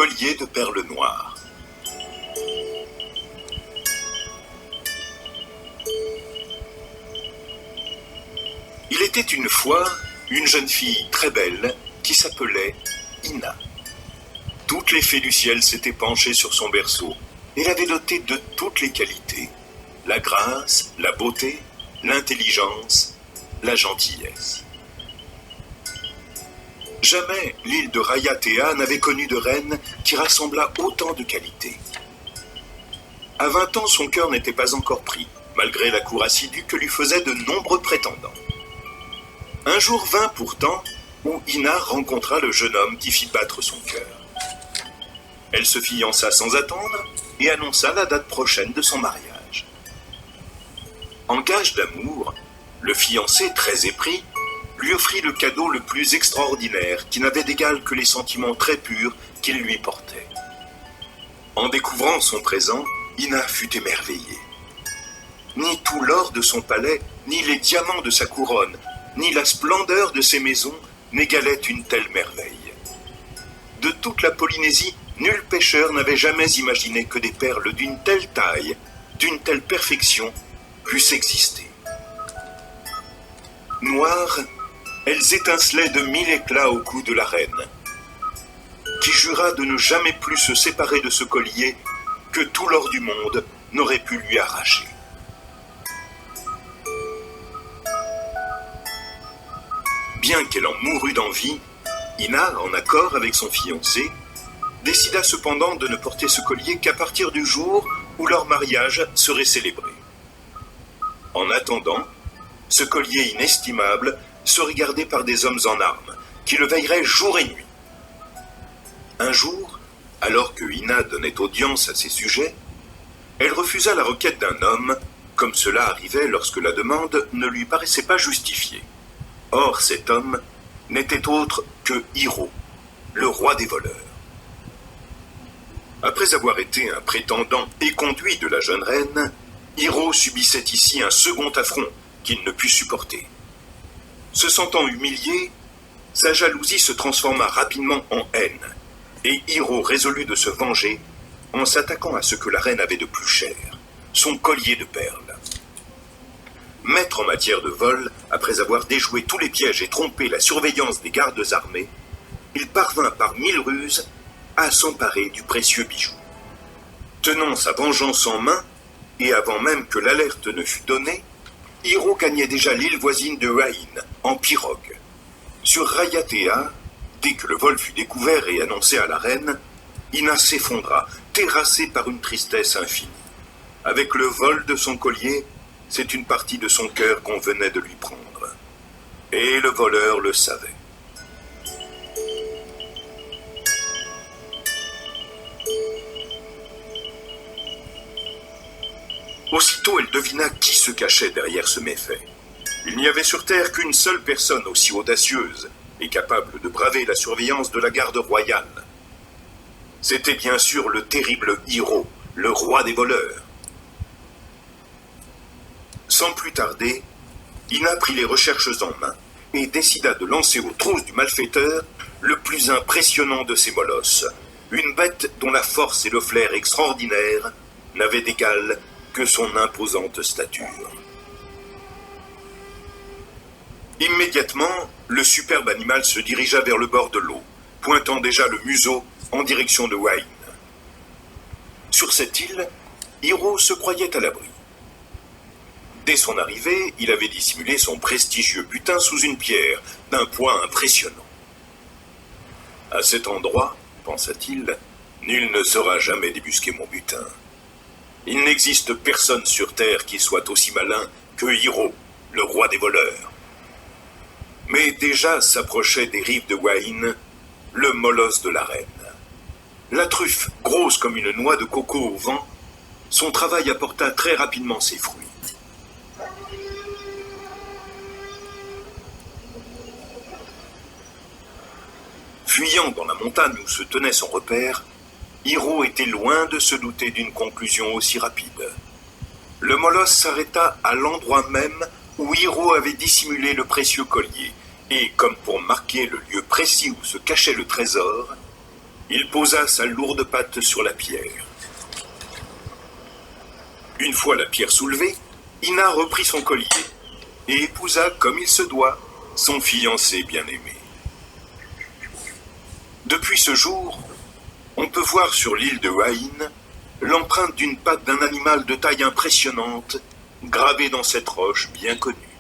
collier de perles noires. Il était une fois une jeune fille très belle qui s'appelait Ina. Toutes les fées du ciel s'étaient penchées sur son berceau et l'avaient dotée de toutes les qualités: la grâce, la beauté, l'intelligence, la gentillesse. Jamais l'île de Rayatea n'avait connu de reine qui rassemblât autant de qualités. À 20 ans, son cœur n'était pas encore pris, malgré la cour assidue que lui faisaient de nombreux prétendants. Un jour vint pourtant où Ina rencontra le jeune homme qui fit battre son cœur. Elle se fiança sans attendre et annonça la date prochaine de son mariage. En gage d'amour, le fiancé, très épris, lui offrit le cadeau le plus extraordinaire qui n'avait d'égal que les sentiments très purs qu'il lui portait. En découvrant son présent, Ina fut émerveillée. Ni tout l'or de son palais, ni les diamants de sa couronne, ni la splendeur de ses maisons n'égalaient une telle merveille. De toute la Polynésie, nul pêcheur n'avait jamais imaginé que des perles d'une telle taille, d'une telle perfection, puissent exister. Noires, elles étincelaient de 1000 éclats au cou de la reine, qui jura de ne jamais plus se séparer de ce collier que tout l'or du monde n'aurait pu lui arracher. Bien qu'elle en mourût d'envie, Ina, en accord avec son fiancé, décida cependant de ne porter ce collier qu'à partir du jour où leur mariage serait célébré. En attendant, ce collier inestimable serait gardé par des hommes en armes, qui le veilleraient jour et nuit. Un jour, alors que Ina donnait audience à ses sujets, elle refusa la requête d'un homme, comme cela arrivait lorsque la demande ne lui paraissait pas justifiée. Or, cet homme n'était autre que Hiro, le roi des voleurs. Après avoir été un prétendant éconduit de la jeune reine, Hiro subissait ici un second affront qu'il ne put supporter. Se sentant humilié, sa jalousie se transforma rapidement en haine, et Hiro résolut de se venger en s'attaquant à ce que la reine avait de plus cher, son collier de perles. Maître en matière de vol, après avoir déjoué tous les pièges et trompé la surveillance des gardes armés, il parvint par 1000 ruses à s'emparer du précieux bijou. Tenant sa vengeance en main, et avant même que l'alerte ne fût donnée, Hiro gagnait déjà l'île voisine de Wain, en pirogue. Sur Rayatea, dès que le vol fut découvert et annoncé à la reine, Ina s'effondra, terrassée par une tristesse infinie. Avec le vol de son collier, c'est une partie de son cœur qu'on venait de lui prendre. Et le voleur le savait. Aussitôt, elle devina qui se cachait derrière ce méfait. Il n'y avait sur terre qu'une seule personne aussi audacieuse et capable de braver la surveillance de la garde royale. C'était bien sûr le terrible Hiro, le roi des voleurs. Sans plus tarder, Ina prit les recherches en main et décida de lancer aux trousses du malfaiteur le plus impressionnant de ses molosses, une bête dont la force et le flair extraordinaire n'avaient d'égal que son imposante stature. Immédiatement, le superbe animal se dirigea vers le bord de l'eau, pointant déjà le museau en direction de Wain. Sur cette île, Hiro se croyait à l'abri. Dès son arrivée, il avait dissimulé son prestigieux butin sous une pierre d'un poids impressionnant. À cet endroit, pensa-t-il, nul ne saura jamais débusquer mon butin. Il n'existe personne sur terre qui soit aussi malin que Hiro, le roi des voleurs. Mais déjà s'approchait des rives de Wain le molosse de la reine. La truffe, grosse comme une noix de coco au vent, son travail apporta très rapidement ses fruits. Fuyant dans la montagne où se tenait son repère, Hiro était loin de se douter d'une conclusion aussi rapide. Le molosse s'arrêta à l'endroit même où Hiro avait dissimulé le précieux collier, et comme pour marquer le lieu précis où se cachait le trésor, Il posa sa lourde patte sur la pierre. Une fois la pierre soulevée, Ina reprit son collier et épousa comme il se doit son fiancé bien-aimé. Depuis ce jour, on peut voir sur l'île de Wain l'empreinte d'une patte d'un animal de taille impressionnante gravée dans cette roche bien connue.